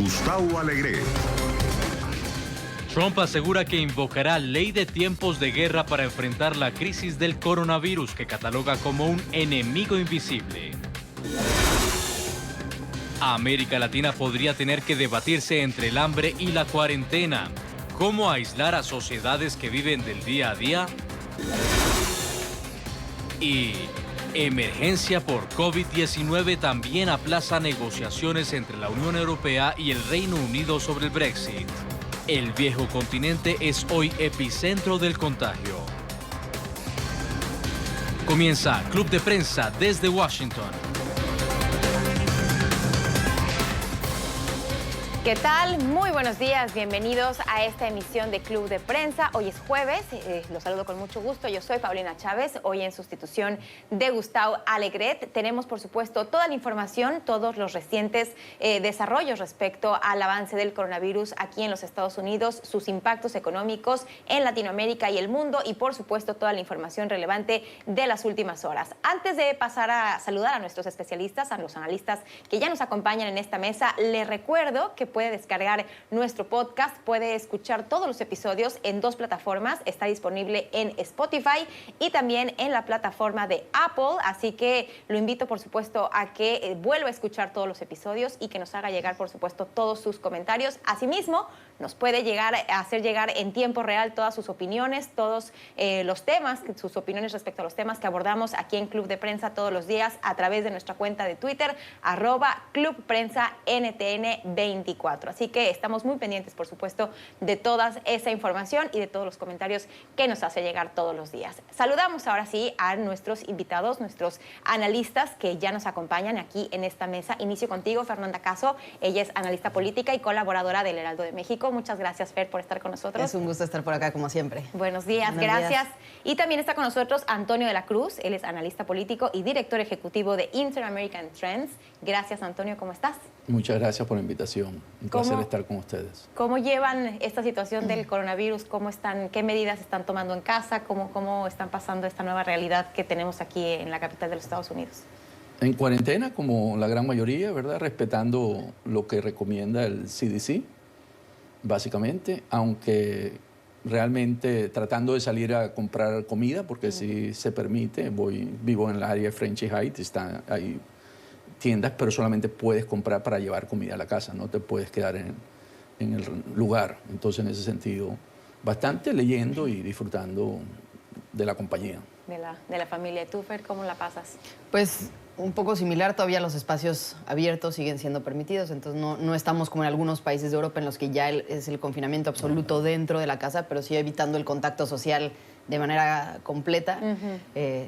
Gustavo Alegret. Trump asegura que invocará ley de tiempos de guerra para enfrentar la crisis del coronavirus que cataloga como un enemigo invisible. América Latina podría tener que debatirse entre el hambre y la cuarentena. ¿Cómo aislar a sociedades que viven del día a día? Y emergencia por COVID-19 también aplaza negociaciones entre la Unión Europea y el Reino Unido sobre el Brexit. El viejo continente es hoy epicentro del contagio. Comienza Club de Prensa desde Washington. ¿Qué tal? Muy buenos días, bienvenidos a esta emisión de Club de Prensa. Hoy es jueves, los saludo con mucho gusto. Yo soy Paulina Chávez, hoy en sustitución de Gustavo Alegret. Tenemos, por supuesto, toda la información, todos los recientes desarrollos respecto al avance del coronavirus aquí en los Estados Unidos, sus impactos económicos en Latinoamérica y el mundo y, por supuesto, toda la información relevante de las últimas horas. Antes de pasar a saludar a nuestros especialistas, a los analistas que ya nos acompañan en esta mesa, les recuerdo que puede descargar nuestro podcast, puede escuchar todos los episodios en dos plataformas. Está disponible en Spotify y también en la plataforma de Apple, así que lo invito, por supuesto, a que vuelva a escuchar todos los episodios y que nos haga llegar, por supuesto, todos sus comentarios. Asimismo, nos puede hacer llegar en tiempo real todas sus opiniones, todos los temas, sus opiniones respecto a los temas que abordamos aquí en Club de Prensa todos los días a través de nuestra cuenta de Twitter, @ClubPrensaNTN24. Así que estamos muy pendientes, por supuesto, de toda esa información y de todos los comentarios que nos hace llegar todos los días. Saludamos ahora sí a nuestros invitados, nuestros analistas que ya nos acompañan aquí en esta mesa. Inicio contigo, Fernanda Caso. Ella es analista política y colaboradora del Heraldo de México. Muchas gracias, Fer, por estar con nosotros. Es un gusto estar por acá, como siempre. Buenos días, gracias. Y también está con nosotros Antonio de la Cruz. Él es analista político y director ejecutivo de Inter-American Trends. Gracias, Antonio. ¿Cómo estás? Muchas gracias por la invitación. Un placer estar con ustedes. ¿Cómo llevan esta situación del coronavirus? ¿Qué medidas están tomando en casa? ¿Cómo están pasando esta nueva realidad que tenemos aquí en la capital de los Estados Unidos? En cuarentena, como la gran mayoría, ¿verdad? Respetando lo que recomienda el CDC, básicamente, aunque realmente tratando de salir a comprar comida, porque si se permite, vivo en la área de Frenchy Heights, están ahí tiendas, pero solamente puedes comprar para llevar comida a la casa, no te puedes quedar en el lugar. Entonces, en ese sentido, bastante leyendo y disfrutando de la compañía. De la familia. ¿Tú, Fer, cómo la pasas? Pues un poco similar, todavía los espacios abiertos siguen siendo permitidos, entonces no estamos como en algunos países de Europa en los que ya es el confinamiento absoluto dentro de la casa, pero sí evitando el contacto social de manera completa,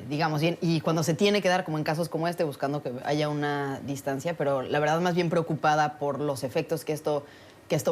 digamos, y cuando se tiene que dar, como en casos como este, buscando que haya una distancia, pero la verdad más bien preocupada por los efectos que esto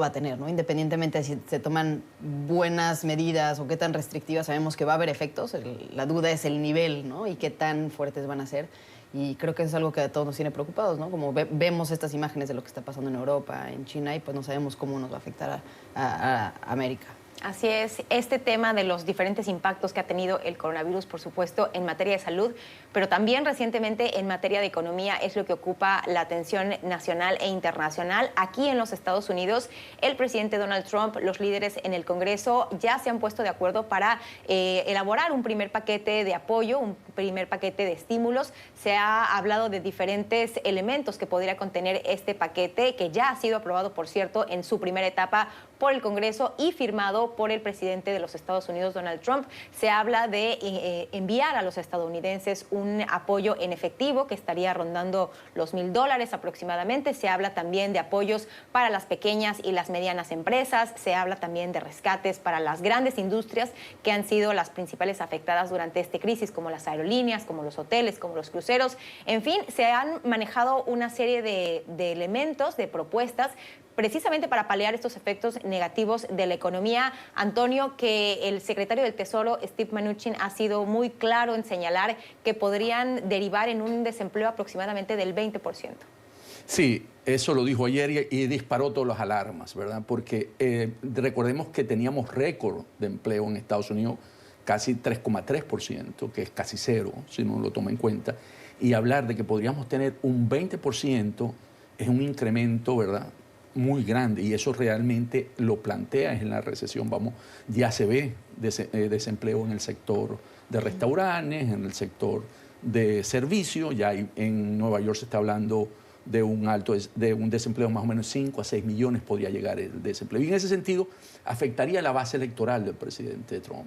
va a tener, ¿no? Independientemente de si se toman buenas medidas o qué tan restrictivas, sabemos que va a haber efectos, la duda es el nivel, ¿no? Y qué tan fuertes van a ser. Y creo que eso es algo que a todos nos tiene preocupados, ¿no? Como vemos estas imágenes de lo que está pasando en Europa, en China, y pues no sabemos cómo nos va a afectar a América. Así es, este tema de los diferentes impactos que ha tenido el coronavirus, por supuesto, en materia de salud, pero también recientemente en materia de economía es lo que ocupa la atención nacional e internacional. Aquí en los Estados Unidos, el presidente Donald Trump, los líderes en el Congreso ya se han puesto de acuerdo para elaborar un primer paquete de apoyo, un primer paquete de estímulos. Se ha hablado de diferentes elementos que podría contener este paquete, que ya ha sido aprobado, por cierto, en su primera etapa por el Congreso y firmado por el presidente de los Estados Unidos, Donald Trump. Se habla de enviar a los estadounidenses un apoyo en efectivo que estaría rondando los $1,000 aproximadamente. Se habla también de apoyos para las pequeñas y las medianas empresas. Se habla también de rescates para las grandes industrias que han sido las principales afectadas durante esta crisis, como las aerolíneas, como los hoteles, como los cruceros. En fin, se han manejado una serie de elementos, de propuestas, precisamente para paliar estos efectos negativos de la economía. Antonio, que el secretario del Tesoro, Steve Mnuchin, ha sido muy claro en señalar que podrían derivar en un desempleo aproximadamente del 20%. Sí, eso lo dijo ayer y disparó todas las alarmas, ¿verdad? Porque recordemos que teníamos récord de empleo en Estados Unidos, casi 3,3%, que es casi cero, si uno lo toma en cuenta. Y hablar de que podríamos tener un 20% es un incremento, ¿verdad?, muy grande y eso realmente lo plantea en la recesión. Ya se ve desempleo en el sector de restaurantes, en el sector de servicios. En Nueva York se está hablando de un desempleo más o menos 5 a 6 millones podría llegar el desempleo. Y en ese sentido afectaría la base electoral del presidente Trump.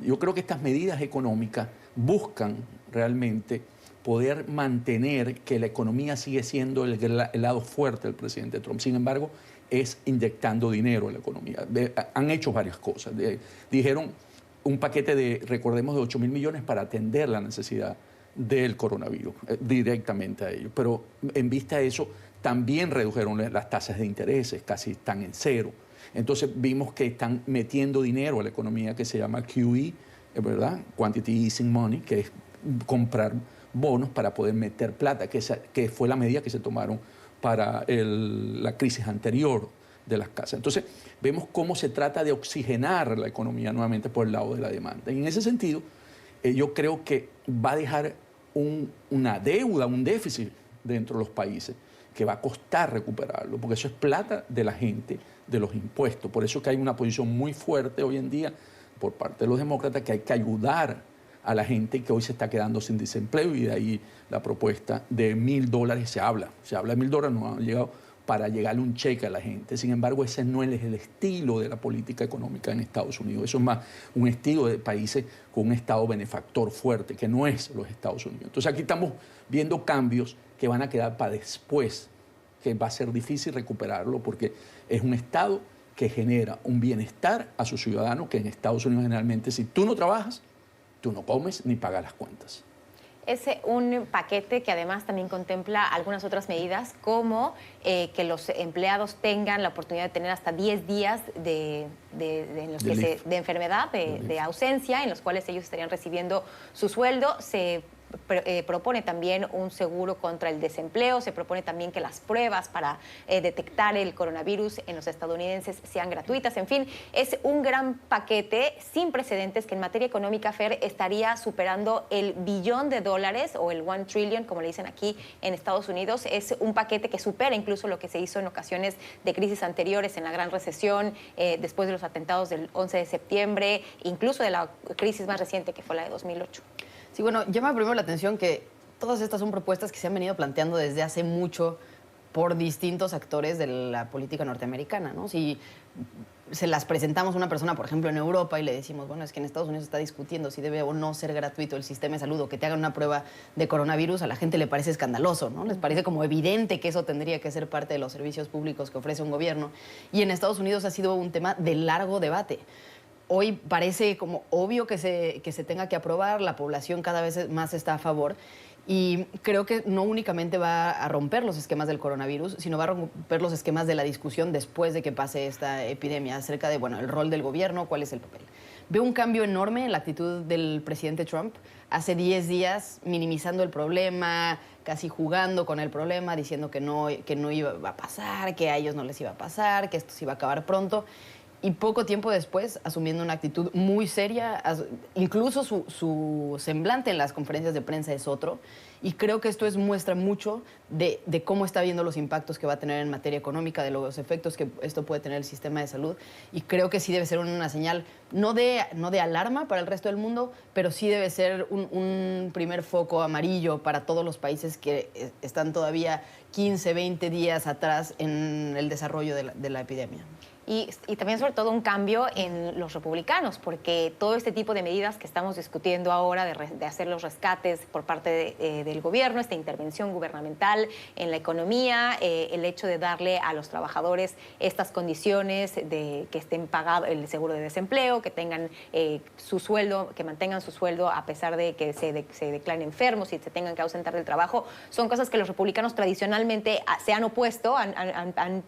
Yo creo que estas medidas económicas buscan realmente poder mantener que la economía sigue siendo el lado fuerte del presidente Trump. Sin embargo, es inyectando dinero a la economía. Han hecho varias cosas. Dijeron un paquete recordemos, de 8.000 millones para atender la necesidad del coronavirus, directamente a ellos. Pero en vista de eso, también redujeron las tasas de intereses, casi están en cero. Entonces vimos que están metiendo dinero a la economía que se llama QE, ¿verdad? Quantity Easing Money, que es comprar bonos para poder meter plata, que fue la medida que se tomaron para la crisis anterior de las casas. Entonces vemos cómo se trata de oxigenar la economía nuevamente por el lado de la demanda. Y en ese sentido, yo creo que va a dejar una deuda, un déficit dentro de los países que va a costar recuperarlo, porque eso es plata de la gente, de los impuestos. Por eso que hay una posición muy fuerte hoy en día por parte de los demócratas que hay que ayudar a la gente que hoy se está quedando sin desempleo y de ahí la propuesta de $1.000 se habla de $1.000, no han llegado para llegarle un cheque a la gente. Sin embargo, ese no es el estilo de la política económica en Estados Unidos. Eso es más un estilo de países con un Estado benefactor fuerte, que no es los Estados Unidos. Entonces aquí estamos viendo cambios que van a quedar para después, que va a ser difícil recuperarlo porque es un Estado que genera un bienestar a sus ciudadanos, que en Estados Unidos generalmente si tú no trabajas, tú no comes ni pagas las cuentas. Es un paquete que además también contempla algunas otras medidas, como que los empleados tengan la oportunidad de tener hasta 10 días de enfermedad, de ausencia, en los cuales ellos estarían recibiendo su sueldo. Se propone también un seguro contra el desempleo, se propone también que las pruebas para detectar el coronavirus en los estadounidenses sean gratuitas. En fin, es un gran paquete sin precedentes que en materia económica, Fer, estaría superando el $1 billón o el 1 trillion, como le dicen aquí en Estados Unidos. Es un paquete que supera incluso lo que se hizo en ocasiones de crisis anteriores, en la Gran Recesión, después de los atentados del 11 de septiembre, incluso de la crisis más reciente que fue la de 2008. Sí, bueno, llama primero la atención que todas estas son propuestas que se han venido planteando desde hace mucho por distintos actores de la política norteamericana, ¿no? Si se las presentamos a una persona, por ejemplo, en Europa y le decimos, bueno, es que en Estados Unidos se está discutiendo si debe o no ser gratuito el sistema de salud o que te hagan una prueba de coronavirus, a la gente le parece escandaloso, ¿no? Les parece como evidente que eso tendría que ser parte de los servicios públicos que ofrece un gobierno. Y en Estados Unidos ha sido un tema de largo debate. Hoy parece como obvio que se tenga que aprobar, la población cada vez más está a favor y creo que no únicamente va a romper los esquemas del coronavirus, sino va a romper los esquemas de la discusión después de que pase esta epidemia acerca de, bueno, el rol del gobierno, cuál es el papel. Veo un cambio enorme en la actitud del presidente Trump. Hace 10 días minimizando el problema, casi jugando con el problema, diciendo que no iba a pasar, que a ellos no les iba a pasar, que esto se iba a acabar pronto. Y poco tiempo después, asumiendo una actitud muy seria, incluso su semblante en las conferencias de prensa es otro. Y creo que esto muestra mucho de cómo está viendo los impactos que va a tener en materia económica, de los efectos que esto puede tener el sistema de salud. Y creo que sí debe ser una señal, no de alarma para el resto del mundo, pero sí debe ser un primer foco amarillo para todos los países que están todavía 15, 20 días atrás en el desarrollo de la epidemia. Y también sobre todo un cambio en los republicanos, porque todo este tipo de medidas que estamos discutiendo ahora de hacer los rescates por parte del gobierno, esta intervención gubernamental en la economía, el hecho de darle a los trabajadores estas condiciones de que estén pagados el seguro de desempleo, que tengan su sueldo, que mantengan su sueldo a pesar de que se declaren enfermos y se tengan que ausentar del trabajo, son cosas que los republicanos tradicionalmente se han opuesto, han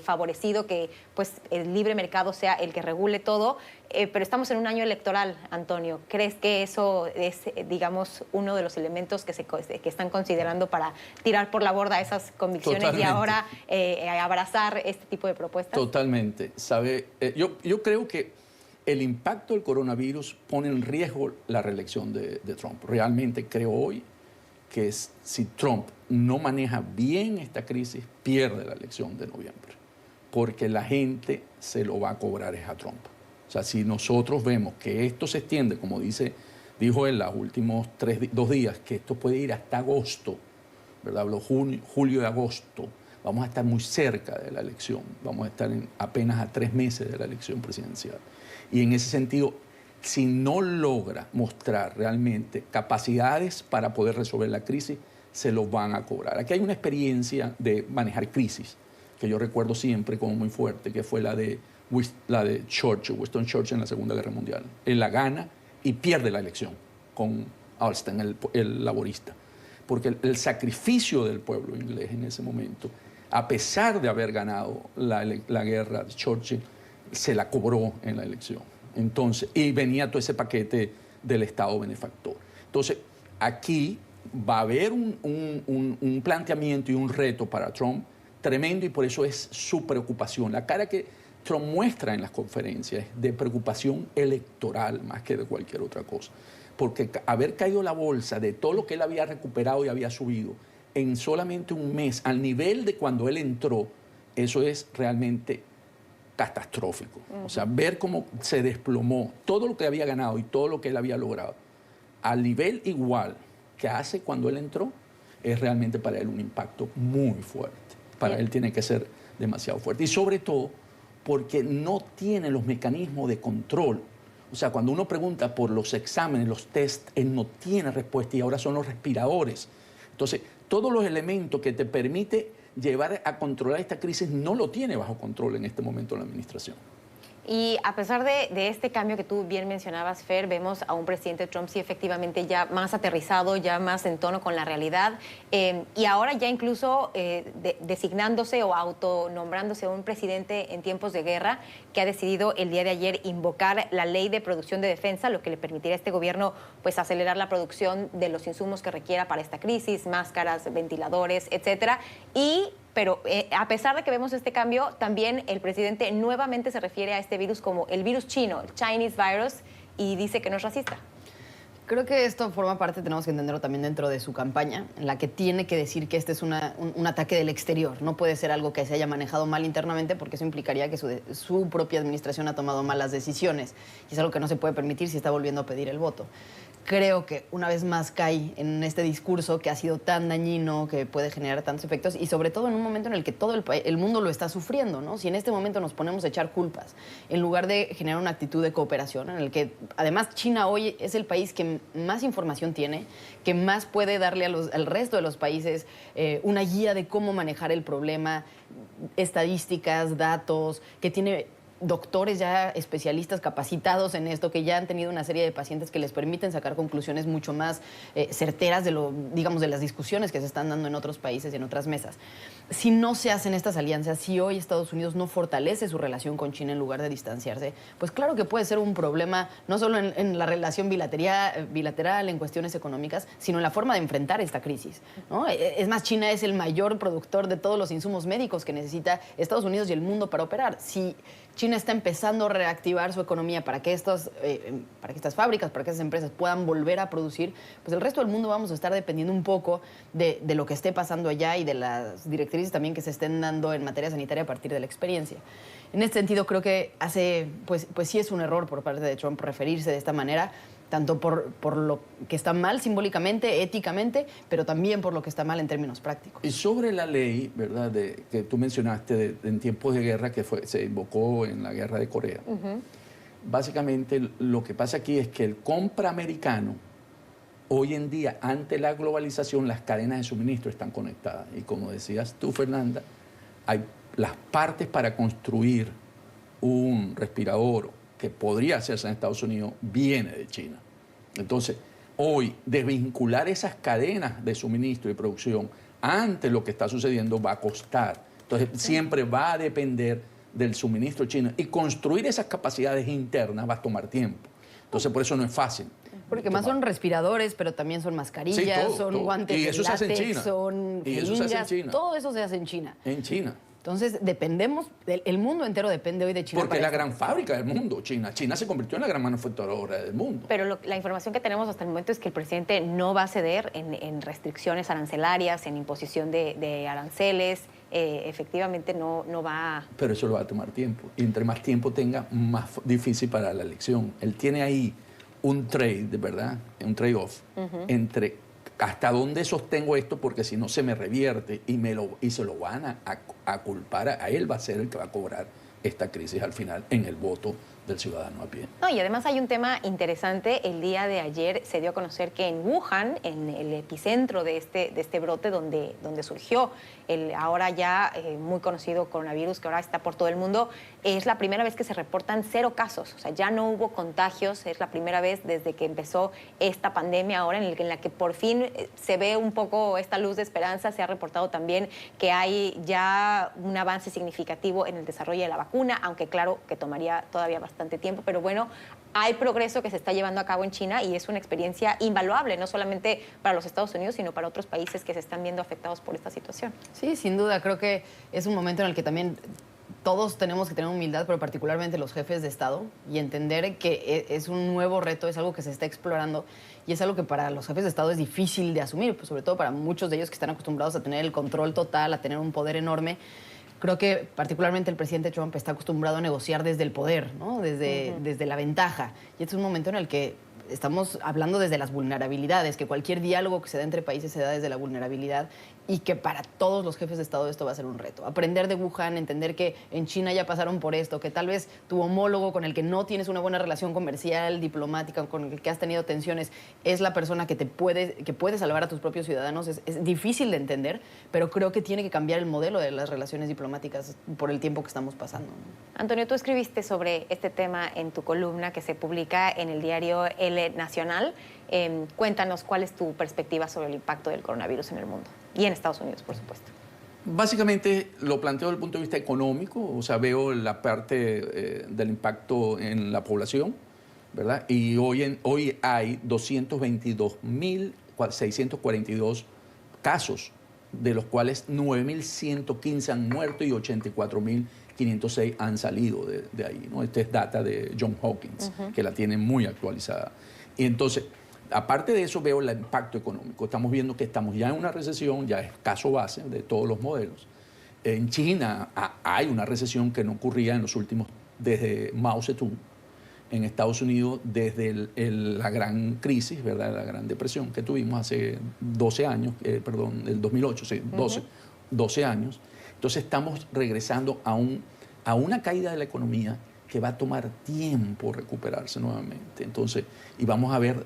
favorecido que pues el libre mercado sea el que regule todo, pero estamos en un año electoral, Antonio. ¿Crees que eso es, digamos, uno de los elementos que están considerando para tirar por la borda esas convicciones? Totalmente. Y ahora abrazar este tipo de propuestas? Totalmente. Yo creo que el impacto del coronavirus pone en riesgo la reelección de Trump. Realmente creo hoy que si Trump no maneja bien esta crisis, pierde la elección de noviembre. porque la gente se lo va a cobrar es a Trump. O sea, si nosotros vemos que esto se extiende, como dijo en los últimos 2 días, que esto puede ir hasta agosto, ¿verdad? Habló julio y agosto. Vamos a estar muy cerca de la elección. Vamos a estar apenas a 3 meses de la elección presidencial. Y en ese sentido, si no logra mostrar realmente capacidades para poder resolver la crisis, se lo van a cobrar. Aquí hay una experiencia de manejar crisis que yo recuerdo siempre como muy fuerte, que fue la de Churchill, Winston Churchill en la Segunda Guerra Mundial. Él la gana y pierde la elección con Alston, el laborista. Porque el sacrificio del pueblo inglés en ese momento, a pesar de haber ganado la guerra de Churchill, se la cobró en la elección. Entonces, y venía todo ese paquete del Estado benefactor. Entonces, aquí va a haber un planteamiento y un reto para Trump tremendo, y por eso es su preocupación. La cara que Trump muestra en las conferencias es de preocupación electoral más que de cualquier otra cosa. Porque haber caído la bolsa de todo lo que él había recuperado y había subido en solamente un mes, al nivel de cuando él entró, eso es realmente catastrófico. O sea, ver cómo se desplomó todo lo que había ganado y todo lo que él había logrado al nivel igual que hace cuando él entró, es realmente para él un impacto muy fuerte. Para él tiene que ser demasiado fuerte. Y sobre todo porque no tiene los mecanismos de control. O sea, cuando uno pregunta por los exámenes, los test, él no tiene respuesta, y ahora son los respiradores. Entonces, todos los elementos que te permite llevar a controlar esta crisis no lo tiene bajo control en este momento la administración. Y a pesar de este cambio que tú bien mencionabas, Fer, vemos a un presidente Trump sí efectivamente ya más aterrizado, ya más en tono con la realidad, y ahora ya incluso designándose o autonombrándose un presidente en tiempos de guerra, que ha decidido el día de ayer invocar la ley de producción de defensa, lo que le permitirá a este gobierno pues acelerar la producción de los insumos que requiera para esta crisis, máscaras, ventiladores, etcétera. Pero a pesar de que vemos este cambio, también el presidente nuevamente se refiere a este virus como el virus chino, el Chinese virus, y dice que no es racista. Creo que esto forma parte, tenemos que entenderlo también dentro de su campaña, en la que tiene que decir que este es un ataque del exterior. No puede ser algo que se haya manejado mal internamente, porque eso implicaría que su propia administración ha tomado malas decisiones. Y es algo que no se puede permitir si está volviendo a pedir el voto. Creo que una vez más cae en este discurso que ha sido tan dañino, que puede generar tantos efectos, y sobre todo en un momento en el que todo el mundo lo está sufriendo, ¿no? Si en este momento nos ponemos a echar culpas, en lugar de generar una actitud de cooperación, en el que además China hoy es el país que más información tiene, que más puede darle al resto de los países una guía de cómo manejar el problema, estadísticas, datos, que tiene doctores ya especialistas capacitados en esto, que ya han tenido una serie de pacientes que les permiten sacar conclusiones mucho más certeras de de las discusiones que se están dando en otros países y en otras mesas. Si no se hacen estas alianzas, si hoy Estados Unidos no fortalece su relación con China en lugar de distanciarse, pues claro que puede ser un problema no solo en la relación bilateral, en cuestiones económicas, sino en la forma de enfrentar esta crisis, ¿no? Es más, China es el mayor productor de todos los insumos médicos que necesita Estados Unidos y el mundo para operar. Si China está empezando a reactivar su economía para que estas fábricas, para que estas empresas puedan volver a producir, pues el resto del mundo vamos a estar dependiendo un poco de lo que esté pasando allá y de las directrices también que se estén dando en materia sanitaria a partir de la experiencia. En este sentido, creo que pues sí es un error por parte de Trump referirse de esta manera, tanto por lo que está mal simbólicamente, éticamente, pero también por lo que está mal en términos prácticos. Y sobre la ley, ¿verdad?, que tú mencionaste en tiempos de guerra, que se invocó en la guerra de Corea. Básicamente lo que pasa aquí es que el compra americano, hoy en día, ante la globalización, las cadenas de suministro están conectadas. Y como decías tú, Fernanda, hay las partes para construir un respirador que podría hacerse en Estados Unidos, viene de China. Entonces, hoy, desvincular esas cadenas de suministro y producción ante lo que está sucediendo va a costar. Entonces, siempre va a depender del suministro chino. Y construir esas capacidades internas va a tomar tiempo. Entonces, por eso no es fácil. Porque más son respiradores, pero también son mascarillas, sí, son guantes de látex, son son jeringas, todo eso se hace en China. En China. Entonces, dependemos, el mundo entero depende hoy de China. Porque es la gran fábrica del mundo, China. China se convirtió en la gran manufacturadora del mundo. Pero la información que tenemos hasta el momento es que el presidente no va a ceder en restricciones arancelarias, en imposición de aranceles. Efectivamente no va a... Pero eso lo va a tomar tiempo. Y entre más tiempo tenga, más difícil para la elección. Él tiene ahí un trade, ¿verdad? Un trade-off entre hasta dónde sostengo esto, porque si no se me revierte y se lo van a culpar a él, va a ser el que va a cobrar esta crisis al final en el voto del ciudadano a pie. No, y además hay un tema interesante. El día de ayer se dio a conocer que en Wuhan, en el epicentro de este brote donde surgió el ahora ya muy conocido coronavirus, que ahora está por todo el mundo, es la primera vez que se reportan 0 casos. O sea, ya no hubo contagios. Es la primera vez desde que empezó esta pandemia ahora en la que por fin se ve un poco esta luz de esperanza. Se ha reportado también que hay ya un avance significativo en el desarrollo de la vacuna, aunque claro que tomaría todavía bastante tiempo, pero bueno, hay progreso que se está llevando a cabo en China y es una experiencia invaluable, no solamente para los Estados Unidos, sino para otros países que se están viendo afectados por esta situación. Sí, sin duda, creo que es un momento en el que también todos tenemos que tener humildad, pero particularmente los jefes de Estado, y entender que es un nuevo reto, es algo que se está explorando y es algo que para los jefes de Estado es difícil de asumir, pues sobre todo para muchos de ellos que están acostumbrados a tener el control total, a tener un poder enorme. Creo que particularmente el presidente Trump está acostumbrado a negociar desde el poder, ¿no? Desde la ventaja. Y este es un momento en el que estamos hablando desde las vulnerabilidades, que cualquier diálogo que se da entre países se da desde la vulnerabilidad y que para todos los jefes de Estado esto va a ser un reto. Aprender de Wuhan, entender que en China ya pasaron por esto, que tal vez tu homólogo con el que no tienes una buena relación comercial, diplomática, con el que has tenido tensiones, es la persona que puede salvar a tus propios ciudadanos. Es difícil de entender, pero creo que tiene que cambiar el modelo de las relaciones diplomáticas por el tiempo que estamos pasando, ¿no? Antonio, tú escribiste sobre este tema en tu columna que se publica en el diario El Nacional. Cuéntanos cuál es tu perspectiva sobre el impacto del coronavirus en el mundo y en Estados Unidos, por supuesto. Básicamente lo planteo desde el punto de vista económico, o sea, veo la parte del impacto en la población, ¿verdad? Y hoy hay 222.642 casos, de los cuales 9.115 han muerto y 84.506 han salido de ahí, ¿no? Esta es data de Johns Hopkins, que la tiene muy actualizada. Y entonces, aparte de eso, veo el impacto económico. Estamos viendo que estamos ya en una recesión, ya es caso base de todos los modelos. En China hay una recesión que no ocurría en los últimos, desde Mao Zedong. En Estados Unidos, desde la gran crisis, ¿verdad? La gran depresión que tuvimos hace 12 años, perdón, el 2008, sí, 12 años. Entonces estamos regresando a una caída de la economía que va a tomar tiempo recuperarse nuevamente. Entonces, y vamos a ver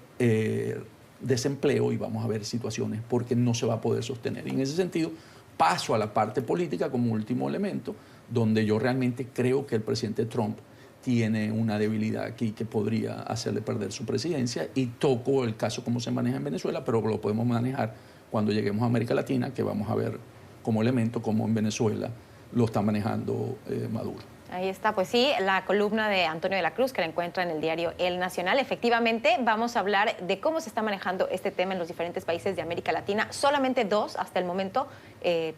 desempleo y vamos a ver situaciones porque no se va a poder sostener. Y en ese sentido, paso a la parte política como último elemento, donde yo realmente creo que el presidente Trump tiene una debilidad aquí que podría hacerle perder su presidencia, y toco el caso como se maneja en Venezuela, pero lo podemos manejar cuando lleguemos a América Latina, que vamos a ver como elemento cómo en Venezuela lo está manejando Maduro. Ahí está, pues sí, la columna de Antonio de la Cruz, que la encuentra en el diario El Nacional. Efectivamente, vamos a hablar de cómo se está manejando este tema en los diferentes países de América Latina. Solamente 2 hasta el momento,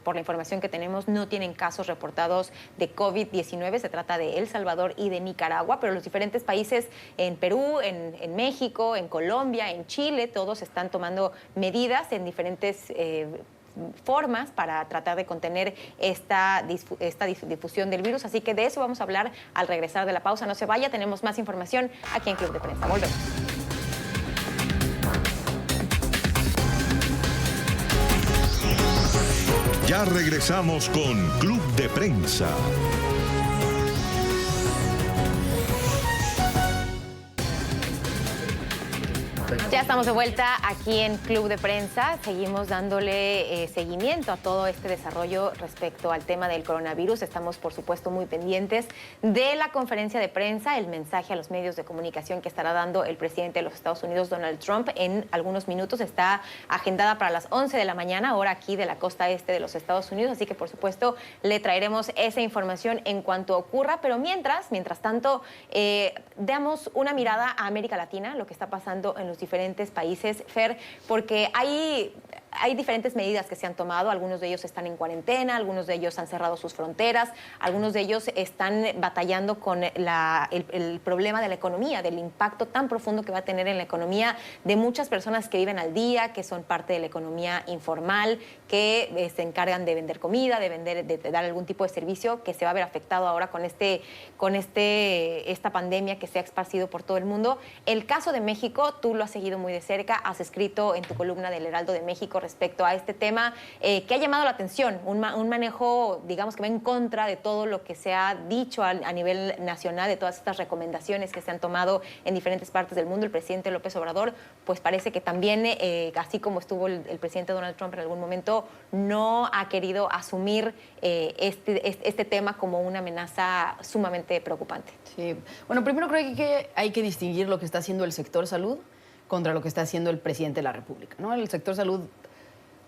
por la información que tenemos, no tienen casos reportados de COVID-19. Se trata de El Salvador y de Nicaragua, pero los diferentes países en Perú, en México, en Colombia, en Chile, todos están tomando medidas en diferentes formas para tratar de contener esta difusión del virus. Así que de eso vamos a hablar al regresar de la pausa. No se vaya, tenemos más información aquí en Club de Prensa. Volvemos. Ya regresamos con Club de Prensa. Ya estamos de vuelta aquí en Club de Prensa. Seguimos dándole seguimiento a todo este desarrollo respecto al tema del coronavirus. Estamos, por supuesto, muy pendientes de la conferencia de prensa, el mensaje a los medios de comunicación que estará dando el presidente de los Estados Unidos, Donald Trump, en algunos minutos. Está agendada para las 11 de la mañana, hora aquí de la costa este de los Estados Unidos. Así que, por supuesto, le traeremos esa información en cuanto ocurra. Pero mientras tanto, damos una mirada a América Latina, lo que está pasando en los diferentes países, Fer, porque hay hay diferentes medidas que se han tomado, algunos de ellos están en cuarentena, algunos de ellos han cerrado sus fronteras, algunos de ellos están batallando con el problema de la economía, del impacto tan profundo que va a tener en la economía de muchas personas que viven al día, que son parte de la economía informal, que se encargan de vender comida, de dar algún tipo de servicio, que se va a ver afectado ahora con esta pandemia que se ha esparcido por todo el mundo. El caso de México, tú lo has seguido muy de cerca, has escrito en tu columna del Heraldo de México respecto a este tema que ha llamado la atención, un manejo, digamos, que va en contra de todo lo que se ha dicho a nivel nacional, de todas estas recomendaciones que se han tomado en diferentes partes del mundo. El presidente López Obrador, pues parece que también, así como estuvo el presidente Donald Trump en algún momento, no ha querido asumir este tema como una amenaza sumamente preocupante. Sí. Bueno, primero creo que hay que distinguir lo que está haciendo el sector salud contra lo que está haciendo el presidente de la República, ¿no? El sector salud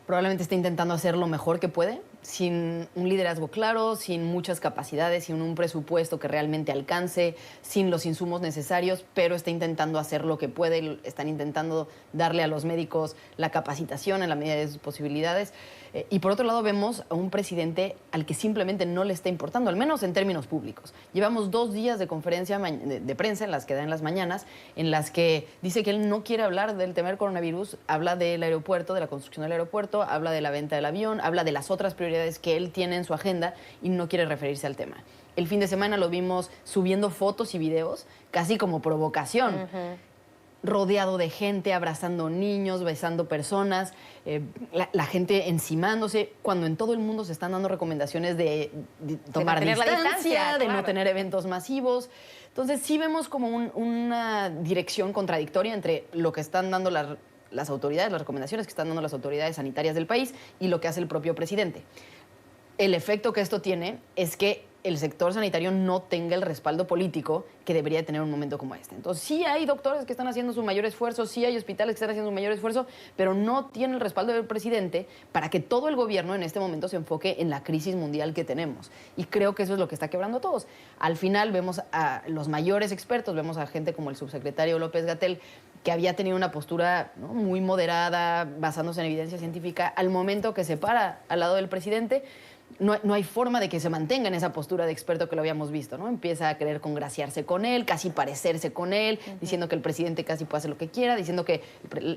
probablemente está intentando hacer lo mejor que puede, sin un liderazgo claro, sin muchas capacidades, sin un presupuesto que realmente alcance, sin los insumos necesarios, pero está intentando hacer lo que puede, están intentando darle a los médicos la capacitación en la medida de sus posibilidades. Y por otro lado vemos a un presidente al que simplemente no le está importando, al menos en términos públicos. Llevamos 2 días de conferencia de prensa en las que da en las mañanas, en las que dice que él no quiere hablar del tema del coronavirus, habla del aeropuerto, de la construcción del aeropuerto, habla de la venta del avión, habla de las otras prioridades que él tiene en su agenda y no quiere referirse al tema. El fin de semana lo vimos subiendo fotos y videos, casi como provocación. Rodeado de gente, abrazando niños, besando personas, la gente encimándose, cuando en todo el mundo se están dando recomendaciones de tomar distancia, de no tener eventos masivos. Entonces sí vemos como una dirección contradictoria entre lo que están dando las autoridades, las recomendaciones que están dando las autoridades sanitarias del país y lo que hace el propio presidente. El efecto que esto tiene es que el sector sanitario no tenga el respaldo político que debería tener un momento como este. Entonces, sí hay doctores que están haciendo su mayor esfuerzo, sí hay hospitales que están haciendo su mayor esfuerzo, pero no tiene el respaldo del presidente para que todo el gobierno en este momento se enfoque en la crisis mundial que tenemos. Y creo que eso es lo que está quebrando a todos. Al final vemos a los mayores expertos, vemos a gente como el subsecretario López-Gatell, que había tenido una postura, ¿no?, muy moderada, basándose en evidencia científica. Al momento que se para al lado del presidente, no hay forma de que se mantenga en esa postura de experto que lo habíamos visto, ¿no? Empieza a querer congraciarse con él, casi parecerse con él, diciendo que el presidente casi puede hacer lo que quiera, diciendo que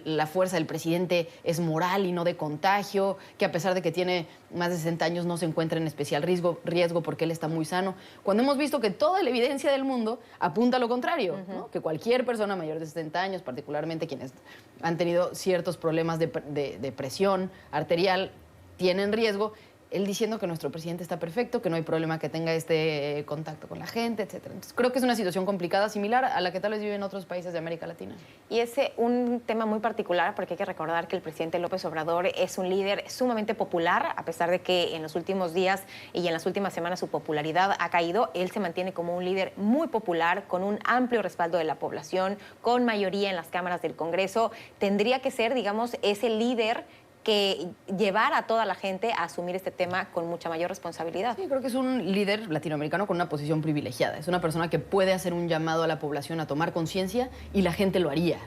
la fuerza del presidente es moral y no de contagio, que a pesar de que tiene más de 60 años no se encuentra en especial riesgo porque él está muy sano. Cuando hemos visto que toda la evidencia del mundo apunta a lo contrario, ¿no? Que cualquier persona mayor de 60 años, particularmente quienes han tenido ciertos problemas de presión arterial, tienen riesgo. Él diciendo que nuestro presidente está perfecto, que no hay problema que tenga este contacto con la gente, etc. Entonces, creo que es una situación complicada, similar a la que tal vez viven otros países de América Latina. Y es un tema muy particular porque hay que recordar que el presidente López Obrador es un líder sumamente popular, a pesar de que en los últimos días y en las últimas semanas su popularidad ha caído. Él se mantiene como un líder muy popular, con un amplio respaldo de la población, con mayoría en las cámaras del Congreso. Tendría que ser, digamos, ese líder que llevar a toda la gente a asumir este tema con mucha mayor responsabilidad. Sí, creo que es un líder latinoamericano con una posición privilegiada. Es una persona que puede hacer un llamado a la población a tomar conciencia y la gente lo haría,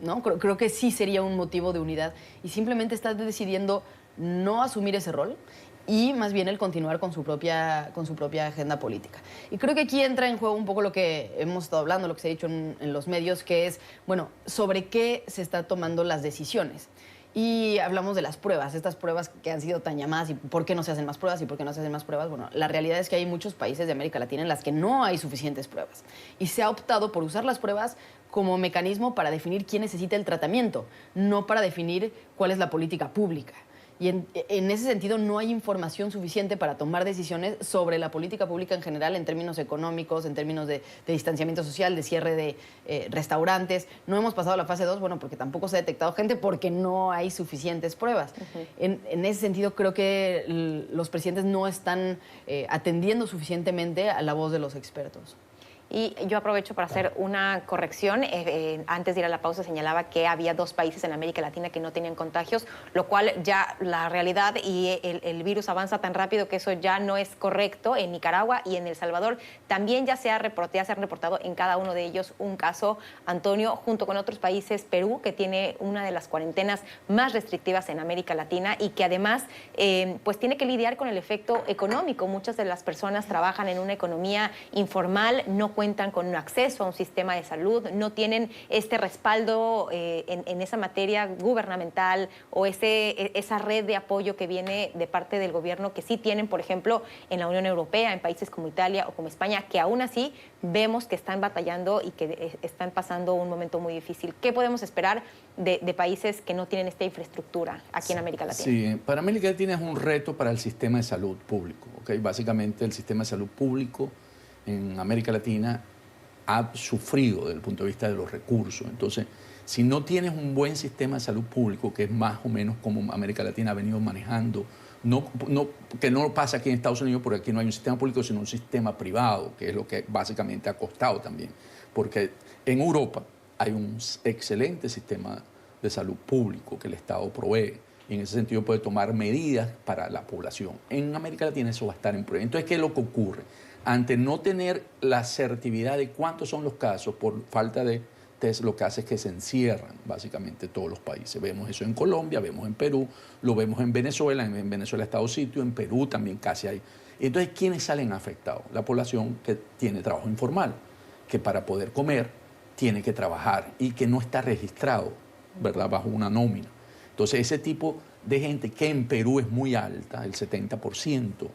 ¿no? Creo que sí sería un motivo de unidad y simplemente está decidiendo no asumir ese rol y más bien el continuar con su propia agenda política. Y creo que aquí entra en juego un poco lo que hemos estado hablando, lo que se ha dicho en los medios, que es, bueno, sobre qué se están tomando las decisiones. Y hablamos de las pruebas, estas pruebas que han sido tan llamadas y por qué no se hacen más pruebas y por qué no se hacen más pruebas. Bueno, la realidad es que hay muchos países de América Latina en las que no hay suficientes pruebas. Y se ha optado por usar las pruebas como mecanismo para definir quién necesita el tratamiento, no para definir cuál es la política pública. Y en ese sentido no hay información suficiente para tomar decisiones sobre la política pública en general, en términos económicos, en términos de distanciamiento social, de cierre de restaurantes. No hemos pasado a la fase 2, bueno, porque tampoco se ha detectado gente, porque no hay suficientes pruebas. En ese sentido, creo que los presidentes no están atendiendo suficientemente a la voz de los expertos. Y yo aprovecho para hacer una corrección. Antes de ir a la pausa señalaba que había 2 países en América Latina que no tenían contagios, lo cual ya la realidad y el virus avanza tan rápido que eso ya no es correcto. En Nicaragua y en El Salvador también ya se han reportado en cada uno de ellos un caso, Antonio, junto con otros países. Perú, que tiene una de las cuarentenas más restrictivas en América Latina y que además pues tiene que lidiar con el efecto económico. Muchas de las personas trabajan en una economía informal, no cuentan con un acceso a un sistema de salud, no tienen este respaldo en esa materia gubernamental o esa red de apoyo que viene de parte del gobierno que sí tienen, por ejemplo, en la Unión Europea, en países como Italia o como España, que aún así vemos que están batallando y que están pasando un momento muy difícil. ¿Qué podemos esperar de países que no tienen esta infraestructura aquí en América Latina? Sí, para América Latina es un reto para el sistema de salud público, ¿okay? Básicamente el sistema de salud público en América Latina ha sufrido desde el punto de vista de los recursos. Entonces, si no tienes un buen sistema de salud público, que es más o menos como América Latina ha venido manejando, que no pasa aquí en Estados Unidos, porque aquí no hay un sistema público, sino un sistema privado, que es lo que básicamente ha costado también. Porque en Europa hay un excelente sistema de salud público que el Estado provee, y en ese sentido puede tomar medidas para la población. En América Latina eso va a estar en prueba. Entonces, ¿qué es lo que ocurre? Ante no tener la certidumbre de cuántos son los casos por falta de test, lo que hace es que se encierran básicamente todos los países. Vemos eso en Colombia, vemos en Perú, lo vemos en Venezuela ha estado sitio, en Perú también casi hay. Entonces, ¿quiénes salen afectados? La población que tiene trabajo informal, que para poder comer tiene que trabajar y que no está registrado, ¿verdad?, bajo una nómina. Entonces, ese tipo de gente que en Perú es muy alta, el 70%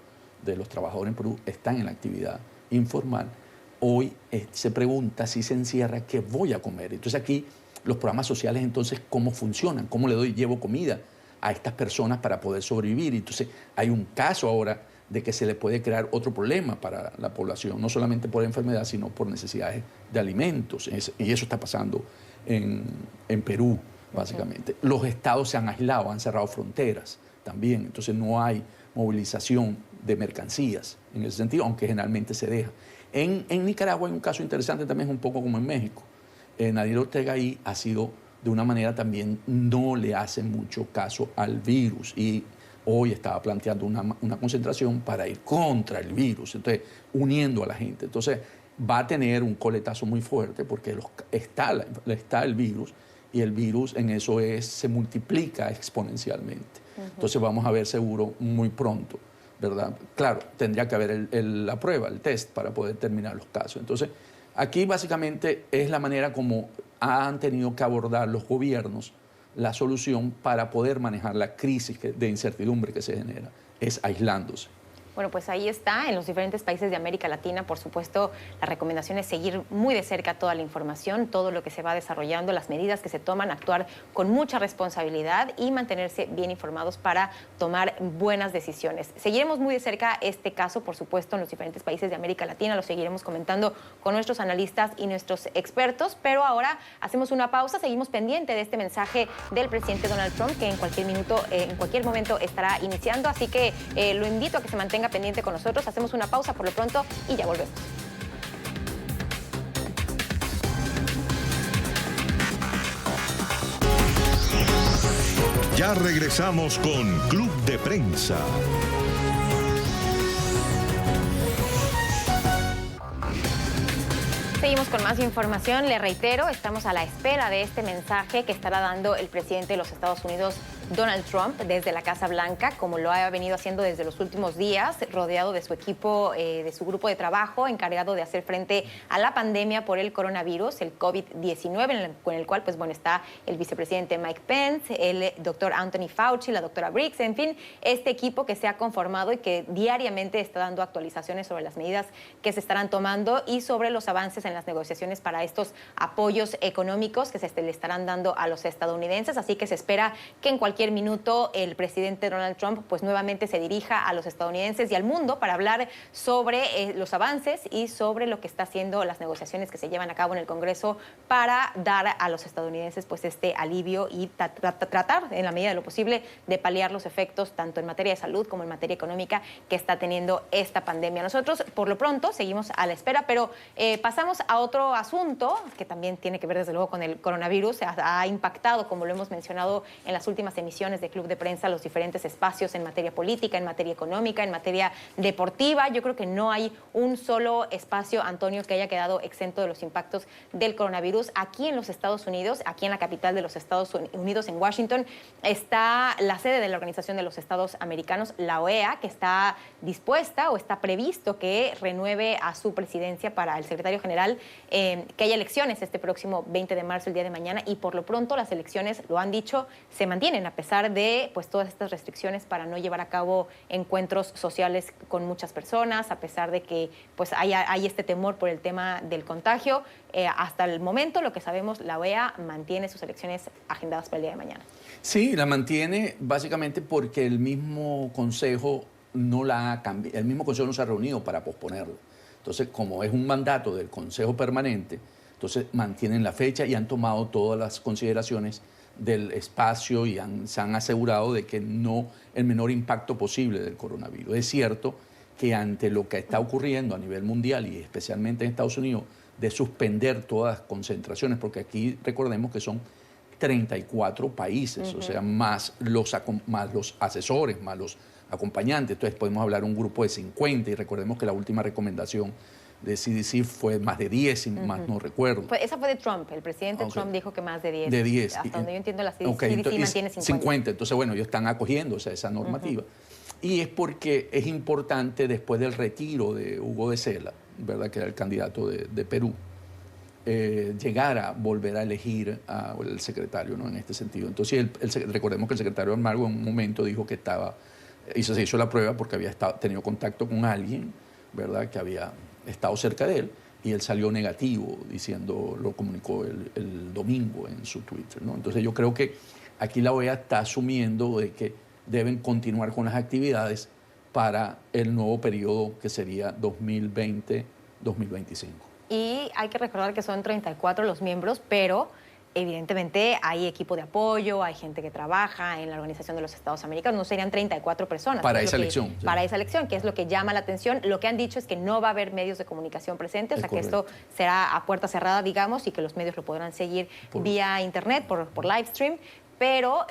de los trabajadores en Perú están en la actividad informal, hoy se pregunta si se encierra, ¿qué voy a comer? Entonces aquí los programas sociales, entonces, ¿cómo funcionan? ¿Cómo le llevo comida a estas personas para poder sobrevivir? Entonces hay un caso ahora de que se le puede crear otro problema para la población, no solamente por enfermedad, sino por necesidades de alimentos. Y eso está pasando en Perú, básicamente. Los estados se han aislado, han cerrado fronteras también, entonces no hay movilización de mercancías en ese sentido, aunque generalmente se deja. En Nicaragua hay un caso interesante también, un poco como en México. Daniel Ortega ahí ha sido, de una manera también, no le hace mucho caso al virus y hoy estaba planteando una concentración para ir contra el virus, entonces uniendo a la gente. Entonces va a tener un coletazo muy fuerte porque está el virus y el virus en eso se multiplica exponencialmente. Entonces vamos a ver seguro muy pronto, ¿verdad? Claro, tendría que haber la prueba, el test, para poder terminar los casos. Entonces, aquí básicamente es la manera como han tenido que abordar los gobiernos la solución para poder manejar la crisis de incertidumbre que se genera, es aislándose. Bueno, pues ahí está, en los diferentes países de América Latina, por supuesto, la recomendación es seguir muy de cerca toda la información, todo lo que se va desarrollando, las medidas que se toman, actuar con mucha responsabilidad y mantenerse bien informados para tomar buenas decisiones. Seguiremos muy de cerca este caso, por supuesto, en los diferentes países de América Latina, lo seguiremos comentando con nuestros analistas y nuestros expertos, pero ahora hacemos una pausa, seguimos pendiente de este mensaje del presidente Donald Trump, que en cualquier momento estará iniciando, así que lo invito a que se mantenga pendiente con nosotros. Hacemos una pausa por lo pronto y ya volvemos. Ya regresamos con Club de Prensa. Seguimos con más información. Le reitero, estamos a la espera de este mensaje que estará dando el presidente de los Estados Unidos, Donald Trump, desde la Casa Blanca, como lo ha venido haciendo desde los últimos días, rodeado de su equipo, de su grupo de trabajo, encargado de hacer frente a la pandemia por el coronavirus, el COVID-19, con el cual, pues bueno, está el vicepresidente Mike Pence, el doctor Anthony Fauci, la doctora Birx, en fin, este equipo que se ha conformado y que diariamente está dando actualizaciones sobre las medidas que se estarán tomando y sobre los avances en las negociaciones para estos apoyos económicos que se le estarán dando a los estadounidenses. Así que se espera que en cualquier cualquier minuto el presidente Donald Trump pues nuevamente se dirija a los estadounidenses y al mundo para hablar sobre los avances y sobre lo que está haciendo las negociaciones que se llevan a cabo en el Congreso para dar a los estadounidenses pues este alivio y tratar en la medida de lo posible de paliar los efectos tanto en materia de salud como en materia económica que está teniendo esta pandemia. Nosotros por lo pronto seguimos a la espera, pero pasamos a otro asunto que también tiene que ver desde luego con el coronavirus. Ha impactado, como lo hemos mencionado en las últimas emisiones de Club de Prensa, los diferentes espacios en materia política, en materia económica, en materia deportiva. Yo creo que no hay un solo espacio, Antonio, que haya quedado exento de los impactos del coronavirus. Aquí en los Estados Unidos, aquí en la capital de los Estados Unidos, en Washington, está la sede de la Organización de los Estados Americanos, la OEA, que está dispuesta o está previsto que renueve a su presidencia para el secretario general, que haya elecciones este próximo 20 de marzo, el día de mañana, y por lo pronto las elecciones, lo han dicho, se mantienen a pesar de pues todas estas restricciones para no llevar a cabo encuentros sociales con muchas personas, a pesar de que pues hay este temor por el tema del contagio. Hasta el momento, lo que sabemos, la OEA mantiene sus elecciones agendadas para el día de mañana. Sí, la mantiene básicamente porque el mismo Consejo no la ha cambiado, el mismo Consejo no se ha reunido para posponerlo. Entonces, como es un mandato del Consejo Permanente, entonces mantienen la fecha y han tomado todas las consideraciones del espacio y se han asegurado de que no el menor impacto posible del coronavirus. Es cierto que ante lo que está ocurriendo a nivel mundial y especialmente en Estados Unidos, de suspender todas las concentraciones, porque aquí recordemos que son 34 países, o sea, más los asesores, más los acompañantes. Entonces podemos hablar de un grupo de 50 y recordemos que la última recomendación de CDC fue más de 10, si más no recuerdo. Esa fue de Trump. El presidente Trump dijo que más de 10. De 10. Hasta donde yo entiendo, la CDC entonces, mantiene 50. Entonces, bueno, ellos están acogiéndose a esa normativa. Y es porque es importante, después del retiro de Hugo de Sela, ¿verdad?, que era el candidato de Perú, llegar a volver a elegir al secretario, ¿no?, en este sentido. Entonces, recordemos que el secretario Almagro en un momento dijo que se hizo la prueba porque había tenido contacto con alguien, ¿verdad?, que había estado cerca de él, y él salió negativo, lo comunicó el domingo en su Twitter, ¿no? Entonces yo creo que aquí la OEA está asumiendo de que deben continuar con las actividades para el nuevo periodo que sería 2020-2025. Y hay que recordar que son 34 los miembros, pero evidentemente hay equipo de apoyo, hay gente que trabaja en la Organización de los Estados Americanos, no serían 34 personas. Para esa elección. Sí. Para esa elección, que es lo que llama la atención. Lo que han dicho es que no va a haber medios de comunicación presentes, o sea que esto será a puerta cerrada, digamos, y que los medios lo podrán seguir vía internet, por live stream. Pero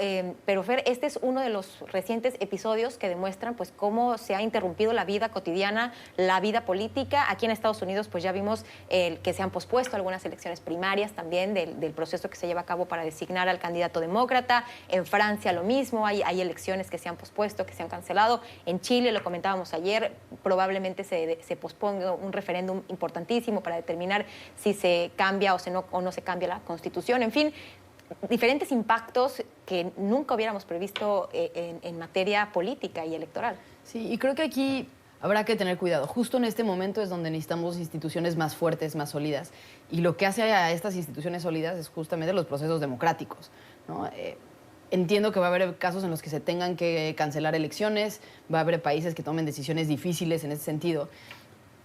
Fer, este es uno de los recientes episodios que demuestran pues cómo se ha interrumpido la vida cotidiana, la vida política. Aquí en Estados Unidos pues ya vimos que se han pospuesto algunas elecciones primarias también del proceso que se lleva a cabo para designar al candidato demócrata. En Francia lo mismo, hay elecciones que se han pospuesto, que se han cancelado. En Chile, lo comentábamos ayer, probablemente se posponga un referéndum importantísimo para determinar si se cambia o no se cambia la Constitución. En fin, diferentes impactos que nunca hubiéramos previsto en materia política y electoral. Sí, y creo que aquí habrá que tener cuidado. Justo en este momento es donde necesitamos instituciones más fuertes, más sólidas. Y lo que hace a estas instituciones sólidas es justamente los procesos democráticos, ¿no? Entiendo que va a haber casos en los que se tengan que cancelar elecciones, va a haber países que tomen decisiones difíciles en ese sentido.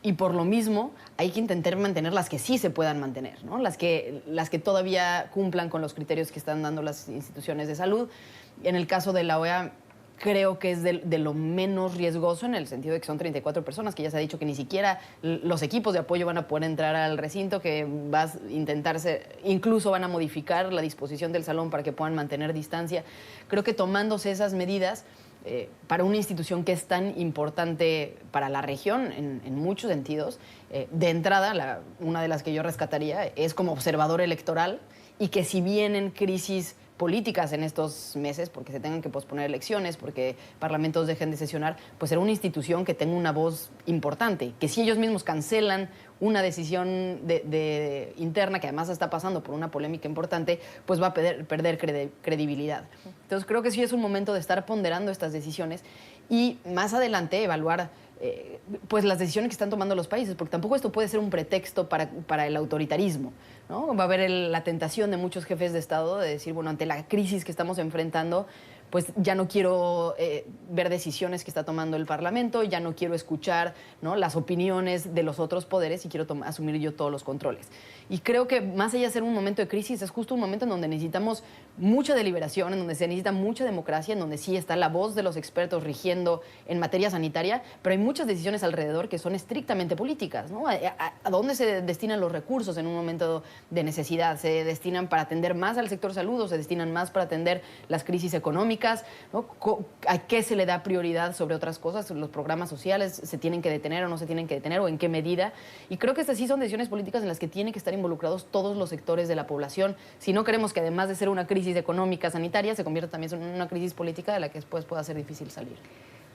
Y por lo mismo hay que intentar mantener las que sí se puedan mantener, ¿no? Las que todavía cumplan con los criterios que están dando las instituciones de salud. En el caso de la OEA, creo que es de lo menos riesgoso, en el sentido de que son 34 personas, que ya se ha dicho que ni siquiera los equipos de apoyo van a poder entrar al recinto, que va a intentarse, incluso van a modificar la disposición del salón para que puedan mantener distancia. Creo que tomándose esas medidas, para una institución que es tan importante para la región en muchos sentidos, de entrada, una de las que yo rescataría es como observador electoral, y que si vienen crisis políticas en estos meses, porque se tengan que posponer elecciones, porque parlamentos dejen de sesionar, pues será una institución que tenga una voz importante, que si ellos mismos cancelan una decisión interna, que además está pasando por una polémica importante, pues va a perder credibilidad. Entonces creo que sí es un momento de estar ponderando estas decisiones y más adelante evaluar pues las decisiones que están tomando los países, porque tampoco esto puede ser un pretexto para el autoritarismo, ¿no? Va a haber la tentación de muchos jefes de Estado de decir, bueno, ante la crisis que estamos enfrentando, pues ya no quiero ver decisiones que está tomando el Parlamento, ya no quiero escuchar, ¿no?, las opiniones de los otros poderes y quiero asumir yo todos los controles. Y creo que más allá de ser un momento de crisis, es justo un momento en donde necesitamos mucha deliberación, en donde se necesita mucha democracia, en donde sí está la voz de los expertos rigiendo en materia sanitaria, pero hay muchas decisiones alrededor que son estrictamente políticas, ¿no? ¿A dónde se destinan los recursos en un momento de necesidad? ¿Se destinan para atender más al sector salud o se destinan más para atender las crisis económicas, ¿no? ¿A qué se le da prioridad sobre otras cosas? ¿Los programas sociales se tienen que detener o no se tienen que detener o en qué medida? Y creo que estas sí son decisiones políticas en las que tienen que estar involucrados todos los sectores de la población. Si no queremos que además de ser una crisis económica, sanitaria, se convierta también en una crisis política de la que después pueda ser difícil salir.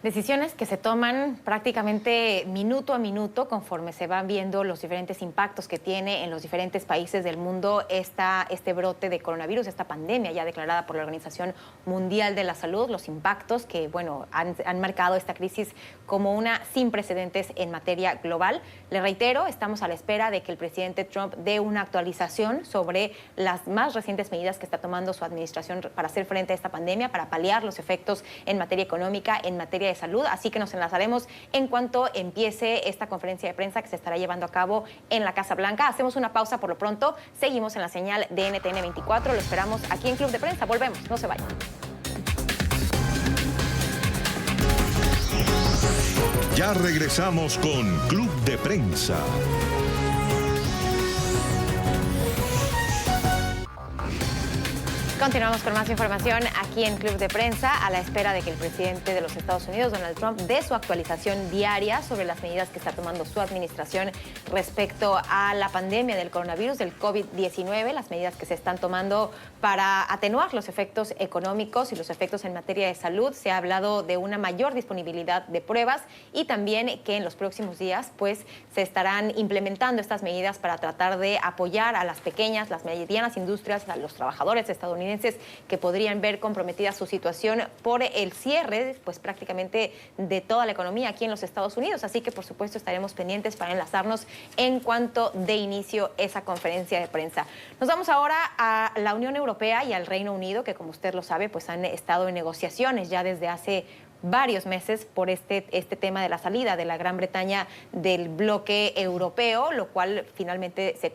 Decisiones que se toman prácticamente minuto a minuto conforme se van viendo los diferentes impactos que tiene en los diferentes países del mundo este brote de coronavirus, esta pandemia ya declarada por la Organización Mundial de la Salud, los impactos que, bueno, han marcado esta crisis como una sin precedentes en materia global. Le reitero, estamos a la espera de que el presidente Trump dé una actualización sobre las más recientes medidas que está tomando su administración para hacer frente a esta pandemia, para paliar los efectos en materia económica, en materia de salud, así que nos enlazaremos en cuanto empiece esta conferencia de prensa que se estará llevando a cabo en la Casa Blanca. Hacemos una pausa por lo pronto, seguimos en la señal de NTN 24, lo esperamos aquí en Club de Prensa, volvemos, no se vayan. Ya regresamos con Club de Prensa. Continuamos con más información aquí en Club de Prensa, a la espera de que el presidente de los Estados Unidos, Donald Trump, dé su actualización diaria sobre las medidas que está tomando su administración respecto a la pandemia del coronavirus, del COVID-19, las medidas que se están tomando para atenuar los efectos económicos y los efectos en materia de salud. Se ha hablado de una mayor disponibilidad de pruebas y también que en los próximos días pues se estarán implementando estas medidas para tratar de apoyar a las pequeñas, las medianas industrias, a los trabajadores estadounidenses que podrían ver comprometida su situación por el cierre, pues prácticamente de toda la economía aquí en los Estados Unidos. Así que, por supuesto, estaremos pendientes para enlazarnos en cuanto dé inicio esa conferencia de prensa. Nos vamos ahora a la Unión Europea y al Reino Unido, que como usted lo sabe, pues han estado en negociaciones ya desde hace varios meses por este tema de la salida de la Gran Bretaña del bloque europeo, lo cual finalmente se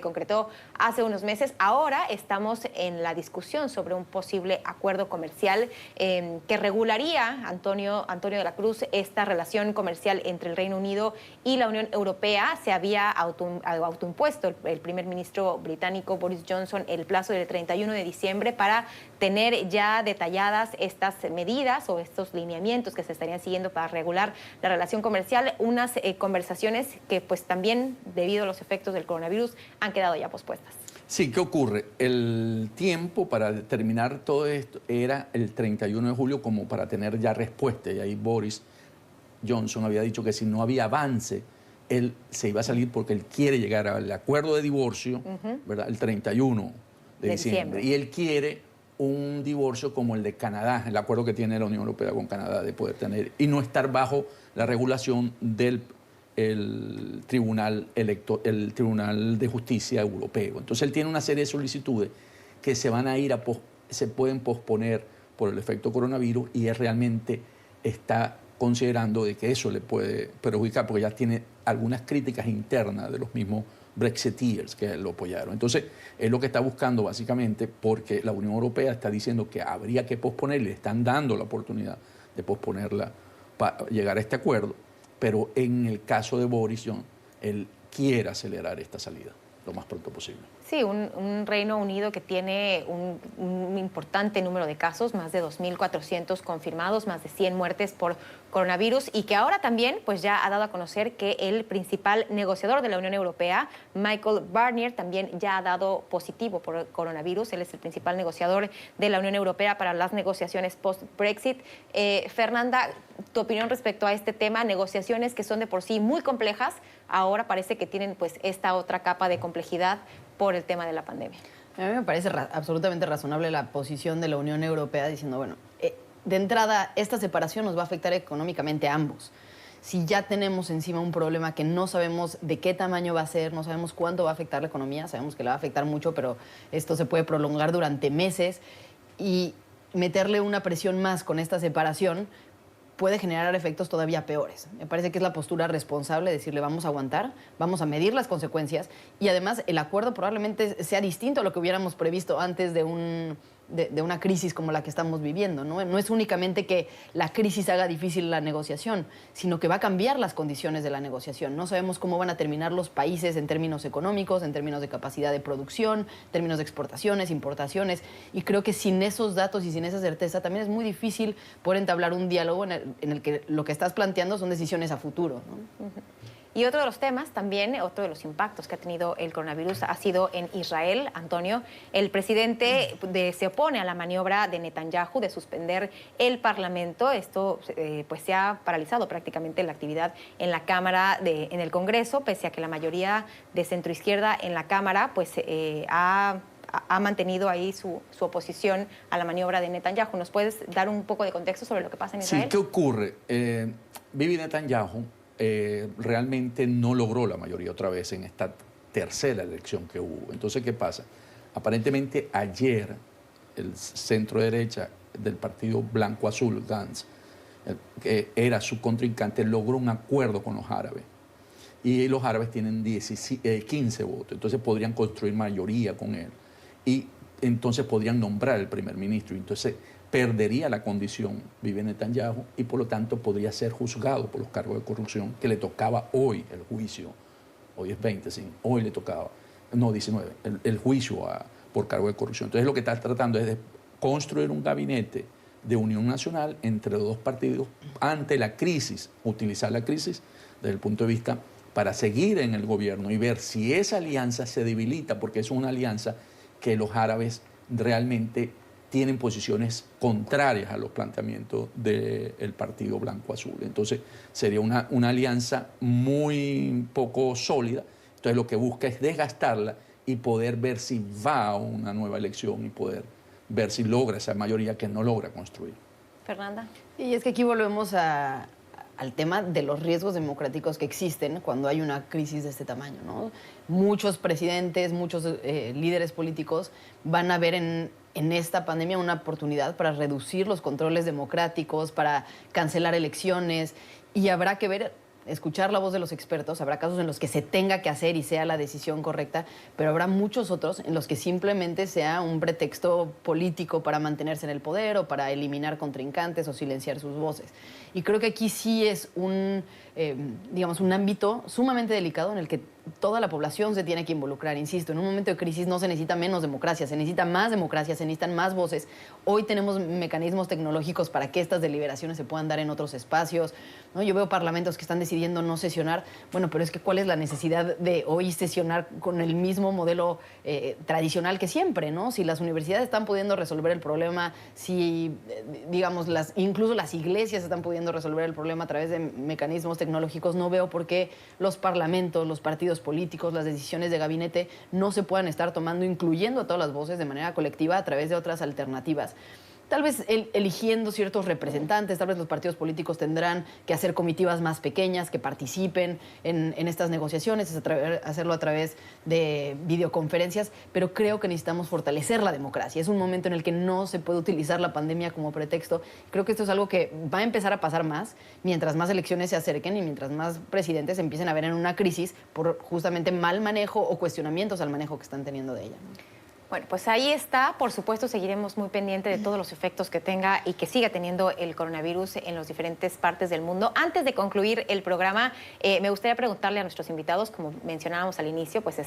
concretó hace unos meses. Ahora estamos en la discusión sobre un posible acuerdo comercial que regularía, Antonio de la Cruz, esta relación comercial entre el Reino Unido y la Unión Europea. Se había autoimpuesto el primer ministro británico Boris Johnson el plazo del 31 de diciembre para tener ya detalladas estas medidas o estos lineamientos que se estarían siguiendo para regular la relación comercial, unas conversaciones que pues también debido a los efectos del coronavirus han quedado ya pospuestas. Sí, ¿qué ocurre? El tiempo para terminar todo esto era el 31 de julio como para tener ya respuesta, y ahí Boris Johnson había dicho que si no había avance, él se iba a salir porque él quiere llegar al acuerdo de divorcio, ¿verdad?, el 31 de diciembre. Y él quiere un divorcio como el de Canadá, el acuerdo que tiene la Unión Europea con Canadá de poder tener y no estar bajo la regulación del Tribunal de Justicia Europeo. Entonces él tiene una serie de solicitudes que se van a ir se pueden posponer por el efecto coronavirus y él realmente está considerando de que eso le puede perjudicar porque ya tiene algunas críticas internas de los mismos Brexiteers que lo apoyaron. Entonces, es lo que está buscando básicamente porque la Unión Europea está diciendo que habría que posponer, le están dando la oportunidad de posponerla para llegar a este acuerdo, pero en el caso de Boris Johnson, él quiere acelerar esta salida lo más pronto posible. Sí, un Reino Unido que tiene un importante número de casos, más de 2.400 confirmados, más de 100 muertes por coronavirus y que ahora también pues ya ha dado a conocer que el principal negociador de la Unión Europea, Michael Barnier, también ya ha dado positivo por coronavirus. Él es el principal negociador de la Unión Europea para las negociaciones post-Brexit. Fernanda, tu opinión respecto a este tema, negociaciones que son de por sí muy complejas, ahora parece que tienen pues esta otra capa de complejidad por el tema de la pandemia. A mí me parece absolutamente razonable la posición de la Unión Europea diciendo, bueno, de entrada, esta separación nos va a afectar económicamente a ambos. Si ya tenemos encima un problema que no sabemos de qué tamaño va a ser, no sabemos cuánto va a afectar la economía, sabemos que la va a afectar mucho, pero esto se puede prolongar durante meses y meterle una presión más con esta separación puede generar efectos todavía peores. Me parece que es la postura responsable decirle vamos a aguantar, vamos a medir las consecuencias y además el acuerdo probablemente sea distinto a lo que hubiéramos previsto antes de una crisis como la que estamos viviendo, ¿no? No es únicamente que la crisis haga difícil la negociación, sino que va a cambiar las condiciones de la negociación. No sabemos cómo van a terminar los países en términos económicos, en términos de capacidad de producción, en términos de exportaciones, importaciones, y creo que sin esos datos y sin esa certeza también es muy difícil poder entablar un diálogo en el que lo que estás planteando son decisiones a futuro, ¿no? Y otro de los temas también, otro de los impactos que ha tenido el coronavirus ha sido en Israel. Antonio, el presidente se opone a la maniobra de Netanyahu de suspender el Parlamento. Esto pues se ha paralizado prácticamente la actividad en la Cámara, en el Congreso, pese a que la mayoría de centroizquierda en la Cámara pues ha mantenido ahí su oposición a la maniobra de Netanyahu. ¿Nos puedes dar un poco de contexto sobre lo que pasa en Israel? Sí, ¿qué ocurre? Bibi Netanyahu realmente no logró la mayoría otra vez en esta tercera elección que hubo. Entonces, ¿qué pasa? Aparentemente ayer el centro derecha del partido blanco-azul, Gantz, que era su contrincante, logró un acuerdo con los árabes. Y los árabes tienen 15 votos, entonces podrían construir mayoría con él. Y entonces podrían nombrar el primer ministro. Entonces perdería la condición Bibi Netanyahu y por lo tanto podría ser juzgado por los cargos de corrupción que le tocaba hoy el juicio. Hoy es 20, sí, hoy le tocaba, no 19, el juicio por cargo de corrupción. Entonces lo que está tratando es de construir un gabinete de unión nacional entre los dos partidos ante la crisis, utilizar la crisis desde el punto de vista para seguir en el gobierno y ver si esa alianza se debilita, porque es una alianza que los árabes realmente tienen posiciones contrarias a los planteamientos del partido blanco-azul. Entonces sería una alianza muy poco sólida. Entonces lo que busca es desgastarla y poder ver si va a una nueva elección y poder ver si logra esa mayoría que no logra construir. Fernanda. Y es que aquí volvemos al tema de los riesgos democráticos que existen cuando hay una crisis de este tamaño, ¿no? Muchos presidentes, muchos líderes políticos van a ver en esta pandemia una oportunidad para reducir los controles democráticos, para cancelar elecciones, y habrá que ver, escuchar la voz de los expertos. Habrá casos en los que se tenga que hacer y sea la decisión correcta, pero habrá muchos otros en los que simplemente sea un pretexto político para mantenerse en el poder o para eliminar contrincantes o silenciar sus voces. Y creo que aquí sí es un ámbito sumamente delicado en el que toda la población se tiene que involucrar. Insisto, en un momento de crisis no se necesita menos democracia, se necesita más democracia, se necesitan más voces. Hoy tenemos mecanismos tecnológicos para que estas deliberaciones se puedan dar en otros espacios, ¿no? Yo veo parlamentos que están decidiendo no sesionar. Bueno, pero es que ¿cuál es la necesidad de hoy sesionar con el mismo modelo tradicional que siempre, ¿no? Si las universidades están pudiendo resolver el problema, si, incluso las iglesias están pudiendo resolver el problema a través de mecanismos tecnológicos, no veo por qué los parlamentos, los partidos políticos, las decisiones de gabinete no se puedan estar tomando, incluyendo a todas las voces de manera colectiva a través de otras alternativas. Tal vez eligiendo ciertos representantes, tal vez los partidos políticos tendrán que hacer comitivas más pequeñas que participen en estas negociaciones, hacerlo a través de videoconferencias, pero creo que necesitamos fortalecer la democracia. Es un momento en el que no se puede utilizar la pandemia como pretexto. Creo que esto es algo que va a empezar a pasar más mientras más elecciones se acerquen y mientras más presidentes empiecen a ver en una crisis por justamente mal manejo o cuestionamientos al manejo que están teniendo de ella, ¿no? Bueno, pues ahí está. Por supuesto, seguiremos muy pendientes de todos los efectos que tenga y que siga teniendo el coronavirus en las diferentes partes del mundo. Antes de concluir el programa, me gustaría preguntarle a nuestros invitados, como mencionábamos al inicio, pues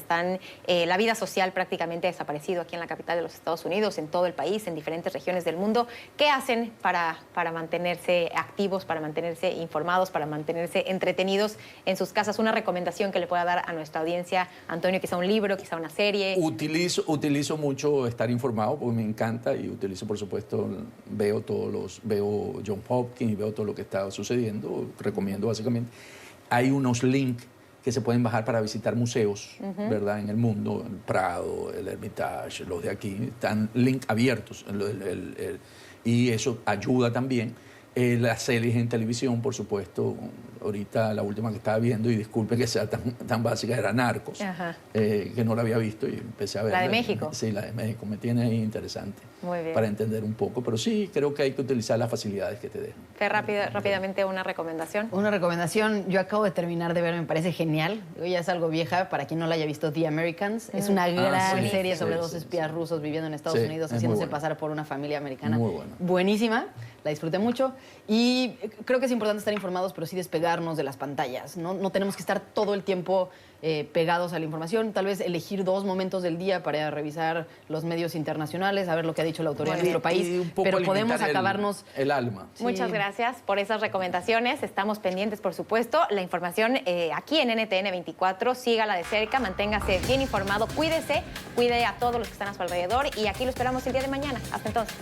la vida social prácticamente ha desaparecido aquí en la capital de los Estados Unidos, en todo el país, en diferentes regiones del mundo. ¿Qué hacen para mantenerse activos, para mantenerse informados, para mantenerse entretenidos en sus casas? Una recomendación que le pueda dar a nuestra audiencia, Antonio, quizá un libro, quizá una serie. Utilizo mucho estar informado porque me encanta y utilizo, por supuesto, veo John Hopkins y veo todo lo que está sucediendo. Recomiendo básicamente. Hay unos links que se pueden bajar para visitar museos, ¿verdad? En el mundo, el Prado, el Hermitage, los de aquí, están links abiertos y eso ayuda también. Las series en televisión, por supuesto, ahorita la última que estaba viendo, y disculpe que sea tan básica, era Narcos, que no la había visto y empecé a ver. ¿La de México? Sí, la de México, me tiene ahí interesante. Muy bien. para entender un poco. Pero sí, creo que hay que utilizar las facilidades que te dejan. Fer, rápidamente una recomendación. Una recomendación, yo acabo de terminar de ver, me parece genial. Ya es algo vieja, para quien no la haya visto, The Americans. Es una gran sí. serie sobre Sí, dos sí, espías sí. rusos viviendo en Estados Sí, Unidos, es muy haciéndose buena. pasar por una familia americana. Muy buena. Buenísima, la disfruté mucho. Y creo que es importante estar informados, pero sí despegarnos de las pantallas. No tenemos que estar todo el tiempo pegados a la información. Tal vez elegir 2 momentos del día para revisar los medios internacionales, a ver lo que ha dicho la autoridad de nuestro país. Y un poco Pero podemos alimentar acabarnos... el alma. Sí. Muchas gracias por esas recomendaciones. Estamos pendientes, por supuesto. La información aquí en NTN 24. Sígala de cerca, manténgase bien informado, cuídese, cuide a todos los que están a su alrededor y aquí lo esperamos el día de mañana. Hasta entonces.